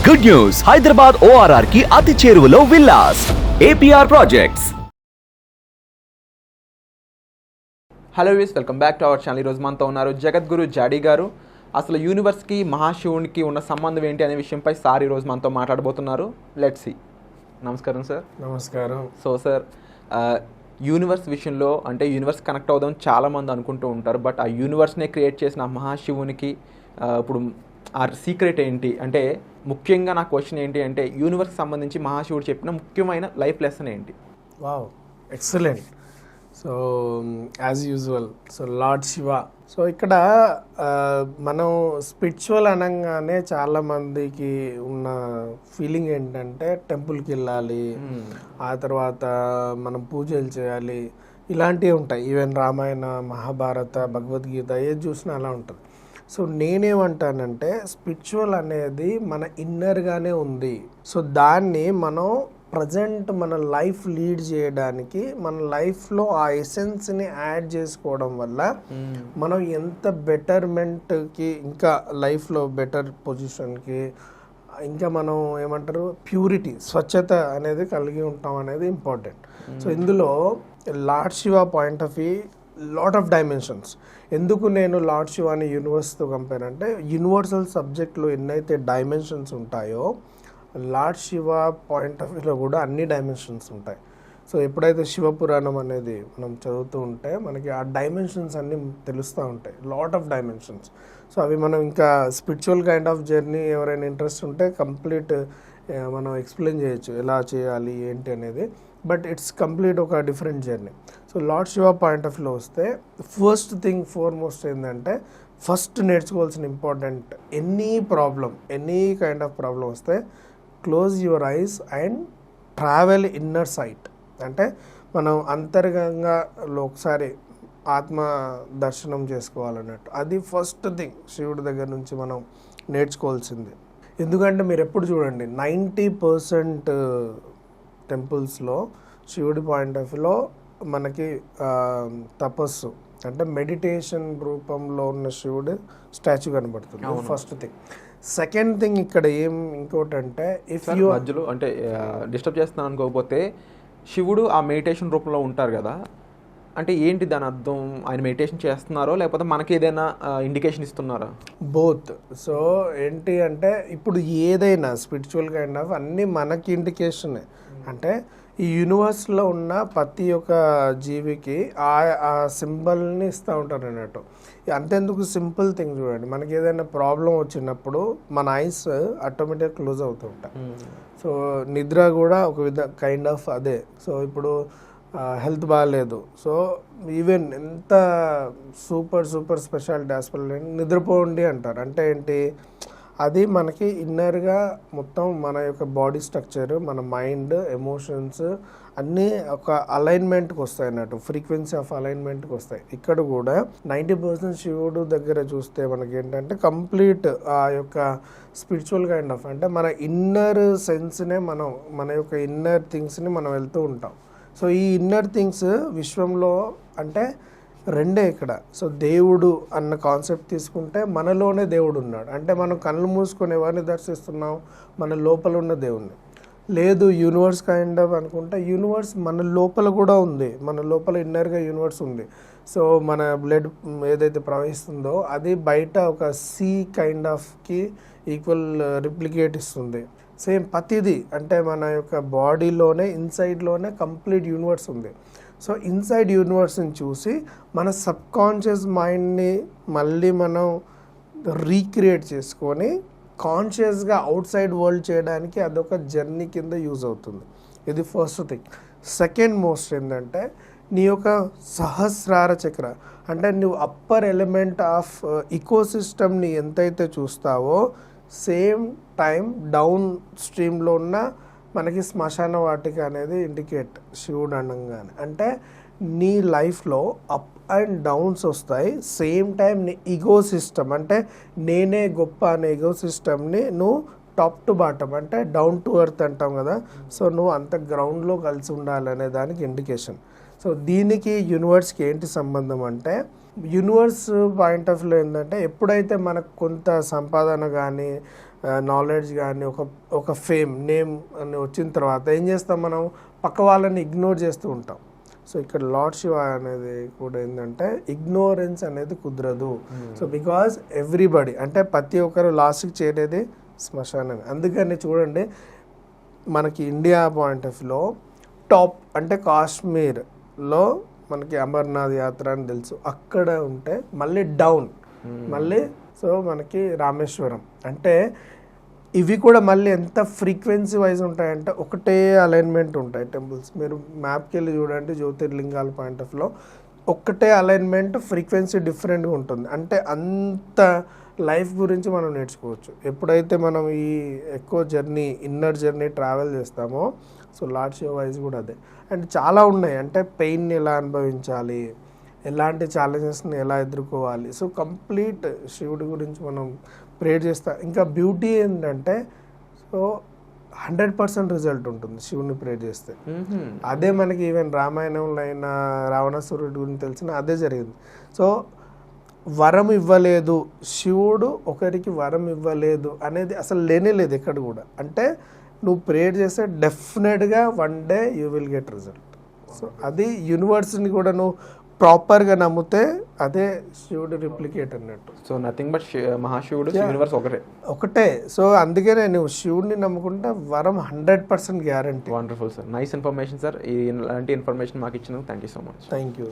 Good news, Hyderabad ORR కి అతి చేరువలో villas. APR projects. Hello views, welcome back to our channel. ఈరోజు మనతో ఉన్నారు జగద్గురు జాడీ గారు. అసలు యూనివర్స్కి మహాశివునికి ఉన్న సంబంధం ఏంటి అనే విషయంపై సార్ ఈరోజు మనతో మాట్లాడబోతున్నారు. Let's see. నమస్కారం సార్. నమస్కారం. సో సార్, యూనివర్స్ విషయంలో అంటే యూనివర్స్ కనెక్ట్ అవుదాం చాలామంది అనుకుంటూ ఉంటారు. బట్ ఆ యూనివర్స్నే క్రియేట్ చేసిన మహాశివునికి ఇప్పుడు ఆ సీక్రెట్ ఏంటి అంటే, ముఖ్యంగా నా క్వశ్చన్ ఏంటి అంటే, యూనివర్స్కి సంబంధించి మహాశివుడు చెప్పిన ముఖ్యమైన లైఫ్ లెసన్ ఏంటి? Wow, excellent. So as usual, so lord Shiva. So ఇక్కడ మనం స్పిరిచువల్ అనగానే చాలామందికి ఉన్న ఫీలింగ్ ఏంటంటే టెంపుల్కి వెళ్ళాలి, ఆ తర్వాత మనం పూజలు చేయాలి, ఇలాంటివి ఉంటాయి. ఈవెన్ రామాయణ, మహాభారత, భగవద్గీత ఏది చూసినా అలా ఉంటుంది. సో నేనేమంటానంటే స్పిరిచువల్ అనేది మన ఇన్నర్గానే ఉంది. సో దాన్ని మనం ప్రజెంట్ మన లైఫ్ లీడ్ చేయడానికి మన లైఫ్లో ఆ ఎసెన్స్ని యాడ్ చేసుకోవడం వల్ల మనం ఎంత బెటర్మెంట్కి, ఇంకా లైఫ్లో బెటర్ పొజిషన్కి, ఇంకా మనం ఏమంటారు ప్యూరిటీ, స్వచ్ఛత అనేది కలిగి ఉంటాం అనేది ఇంపార్టెంట్. సో ఇందులో lord Shiva point of view lot of dimensions. ఎందుకు నేను లార్డ్ శివాని యూనివర్స్తో కంపేర్ అంటే, యూనివర్సల్ సబ్జెక్ట్లో ఎన్నైతే డైమెన్షన్స్ ఉంటాయో లార్డ్ శివ పాయింట్ ఆఫ్ వ్యూలో కూడా అన్ని డైమెన్షన్స్ ఉంటాయి. సో ఎప్పుడైతే శివపురాణం అనేది మనం చదువుతూ ఉంటే మనకి ఆ డైమెన్షన్స్ అన్నీ తెలుస్తూ ఉంటాయి, లాట్ ఆఫ్ డైమెన్షన్స్. సో అవి మనం ఇంకా స్పిరిచువల్ కైండ్ ఆఫ్ జర్నీ ఎవరైనా ఇంట్రెస్ట్ ఉంటే కంప్లీట్ మనం ఎక్స్ప్లెయిన్ చేయొచ్చు ఎలా చేయాలి ఏంటి అనేది. బట్ ఇట్స్ కంప్లీట్ ఒక different journey. So lord Shiva point of వ్యూలో వస్తే ఫస్ట్ థింగ్ ఫోర్మోస్ట్ ఏంటంటే, ఫస్ట్ నేర్చుకోవాల్సిన important, any problem, any kind of problem వస్తే close your eyes and travel inner sight. అంటే మనం అంతర్గంగా ఒకసారి ఆత్మ దర్శనం చేసుకోవాలన్నట్టు. అది ఫస్ట్ థింగ్ శివుడి దగ్గర నుంచి మనం నేర్చుకోవాల్సింది. ఎందుకంటే మీరు ఎప్పుడు చూడండి 90% టెంపుల్స్లో శివుడి పాయింట్ ఆఫ్ వ్యూలో మనకి తపస్సు అంటే మెడిటేషన్ రూపంలో ఉన్న శివుడు స్టాచ్యూ కనబడుతుంది. First thing. సెకండ్ థింగ్ ఇక్కడ ఇంకోటి అంటే, ఇఫ్ యూ మధ్యలో అంటే డిస్టర్బ్ చేస్తున్నాను అనుకోకపోతే, శివుడు ఆ మెడిటేషన్ రూపంలో ఉంటారు కదా, అంటే ఏంటి దాని అర్థం? ఆయన మెడిటేషన్ చేస్తున్నారో లేకపోతే మనకి ఏదైనా ఇండికేషన్ ఇస్తున్నారా? బోత్. సో ఏంటి అంటే, ఇప్పుడు ఏదైనా స్పిరిచువల్ కైండ్ ఆఫ్ అన్నీ మనకి ఇండికేషనే. అంటే ఈ యూనివర్స్లో ఉన్న ప్రతి ఒక్క జీవికి ఆ సింబల్ని ఇస్తూ ఉంటారు అన్నట్టు. అంతెందుకు, సింపుల్ థింగ్ చూడండి, మనకి ఏదైనా ప్రాబ్లం వచ్చినప్పుడు మన ఐస్ ఆటోమేటిక్గా క్లోజ్ అవుతూ ఉంటాయి. సో నిద్ర కూడా ఒక కైండ్ ఆఫ్ అదే. సో ఇప్పుడు హెల్త్ బాగాలేదు, సో ఈవెన్ ఎంత సూపర్ స్పెషాలిటీ హాస్పిటల్ నిద్రపోండి అంటారు. అంటే ఏంటి, అది మనకి ఇన్నర్గా మొత్తం మన యొక్క బాడీ స్ట్రక్చర్, మన మైండ్, ఎమోషన్స్ అన్నీ ఒక అలైన్మెంట్కి వస్తాయి అన్నట్టు, ఫ్రీక్వెన్సీ ఆఫ్ అలైన్మెంట్కి వస్తాయి. ఇక్కడ కూడా 90% శివుడు దగ్గర చూస్తే మనకి ఏంటంటే కంప్లీట్ ఆ యొక్క స్పిరిచువల్ కైండ్ ఆఫ్, అంటే మన ఇన్నర్ సెన్స్నే మన యొక్క ఇన్నర్ థింగ్స్ని మనం వెళ్తూ ఉంటాం. సో ఈ ఇన్నర్ థింగ్స్ విశ్వంలో అంటే రెండే ఇక్కడ. సో దేవుడు అన్న కాన్సెప్ట్ తీసుకుంటే మనలోనే దేవుడు ఉన్నాడు. అంటే మనం కళ్ళు మూసుకొని ఎవరిని దర్శిస్తున్నాం? మన లోపల ఉన్న దేవుణ్ణి. లేదు యూనివర్స్ కైండ్ ఆఫ్ అనుకుంటే, యూనివర్స్ మన లోపల కూడా ఉంది, మన లోపల ఇన్నర్గా యూనివర్స్ ఉంది. సో మన బ్లడ్ ఏదైతే ప్రవహిస్తుందో అది బయట ఒక సీ కైండ్ ఆఫ్కి ఈక్వల్ రిప్లికేట్ ఇస్తుంది. సేమ్ ప్రతిదీ అంటే మన యొక్క బాడీలోనే ఇన్సైడ్లోనే కంప్లీట్ యూనివర్స్ ఉంది. సో ఇన్సైడ్ యూనివర్స్ని చూసి మన సబ్కాన్షియస్ మైండ్ని మళ్ళీ మనం రీక్రియేట్ చేసుకొని కాన్షియస్గా అవుట్ సైడ్ వరల్డ్ చేయడానికి అదొక జర్నీ కింద యూజ్ అవుతుంది. ఇది ఫస్ట్ థింగ్. సెకండ్ మోస్ట్ ఏంటంటే, నీ యొక్క సహస్రార చక్ర అంటే నువ్వు అప్పర్ ఎలిమెంట్ ఆఫ్ ఇకోసిస్టమ్ని ఎంతైతే చూస్తావో, సేమ్ టైం డౌన్ స్ట్రీమ్లో ఉన్న మనకి శ్మశాన వాటిక అనేది ఇండికేట్ శివుడు అనగానే. అంటే నీ లైఫ్లో అప్ అండ్ డౌన్స్ వస్తాయి, సేమ్ టైం నీ ఈగో సిస్టమ్ అంటే నేనే గొప్ప అనే ఈగో సిస్టమ్ని నువ్వు టాప్ టు బాటమ్ అంటే డౌన్ టు ఎర్త్ అంటాం కదా, సో నువ్వు అంత గ్రౌండ్లో కలిసి ఉండాలనే దానికి ఇండికేషన్. సో దీనికి యూనివర్స్కి ఏంటి సంబంధం అంటే, యూనివర్స్ పాయింట్ ఆఫ్ వ్యూ ఏంటంటే, ఎప్పుడైతే మనకు కొంత సంపాదన కానీ నాలెడ్జ్ కానీ ఒక ఫేమ్ నేమ్ అని వచ్చిన తర్వాత ఏం చేస్తాం మనం, పక్క వాళ్ళని ఇగ్నోర్ చేస్తూ ఉంటాం. సో ఇక్కడ లార్డ్ శివ అనేది కూడా ఏంటంటే ఇగ్నోరెన్స్ అనేది కుదరదు. సో బికాజ్ ఎవ్రీబడి అంటే ప్రతి ఒక్కరు లాస్ట్కి చేరేది శ్మశానం. అందుకని చూడండి మనకి ఇండియా పాయింట్ ఆఫ్ వ్యూలో టాప్ అంటే కాశ్మీర్లో మనకి అమర్నాథ్ యాత్ర అని తెలుసు, అక్కడ ఉంటే మళ్ళీ డౌన్ మళ్ళీ సో మనకి రామేశ్వరం. అంటే ఇవి కూడా మళ్ళీ ఎంత ఫ్రీక్వెన్సీ వైజ్ ఉంటాయంటే ఒకటే అలైన్మెంట్ ఉంటాయి టెంపుల్స్. మీరు మ్యాప్కి వెళ్ళి చూడండి జ్యోతిర్లింగాల పాయింట్ ఆఫ్ వ్యూలో ఒక్కటే అలైన్మెంట్, ఫ్రీక్వెన్సీ డిఫరెంట్గా ఉంటుంది. అంటే అంత లైఫ్ గురించి మనం నేర్చుకోవచ్చు ఎప్పుడైతే మనం ఈ ఎక్కువ ఇన్నర్ జర్నీ ట్రావెల్ చేస్తామో. సో లార్డ్ శివ వైజ్ కూడా అదే. అండ్ చాలా ఉన్నాయి, అంటే పెయిన్ని ఎలా అనుభవించాలి, ఎలాంటి ఛాలెంజెస్ని ఎలా ఎదుర్కోవాలి. సో కంప్లీట్ శివుడి గురించి మనం ప్రేయర్ చేస్తాం. ఇంకా బ్యూటీ ఏంటంటే సో 100% రిజల్ట్ ఉంటుంది శివుని ప్రేయర్ చేస్తే. అదే మనకి ఈవెన్ రామాయణంలో అయినా రావణాసురుడి గురించి తెలిసిన అదే జరిగింది. సో వరం ఇవ్వలేదు, శివుడు ఒకరికి వరం ఇవ్వలేదు అనేది అసలు లేనే లేదు ఎక్కడ కూడా. అంటే నువ్వు ప్రేయర్ చేస్తే డెఫినెట్గా one day you will get result. So అది యూనివర్స్ని కూడా నువ్వు ప్రాపర్గా నమ్మితే అదే శివుడు రిప్లికేట్ అన్నట్టు. సో నథింగ్ బట్ మహాశివుడు యూనివర్స్ ఒకటే. సో అందుకనే నువ్వు శివుడిని నమ్ముకుంటే వరం 100% guarantee. Wonderful sir, nice information sir. ఇలాంటి ఇన్ఫర్మేషన్ మాకు ఇచ్చినందుకు thank you so much. Thank you.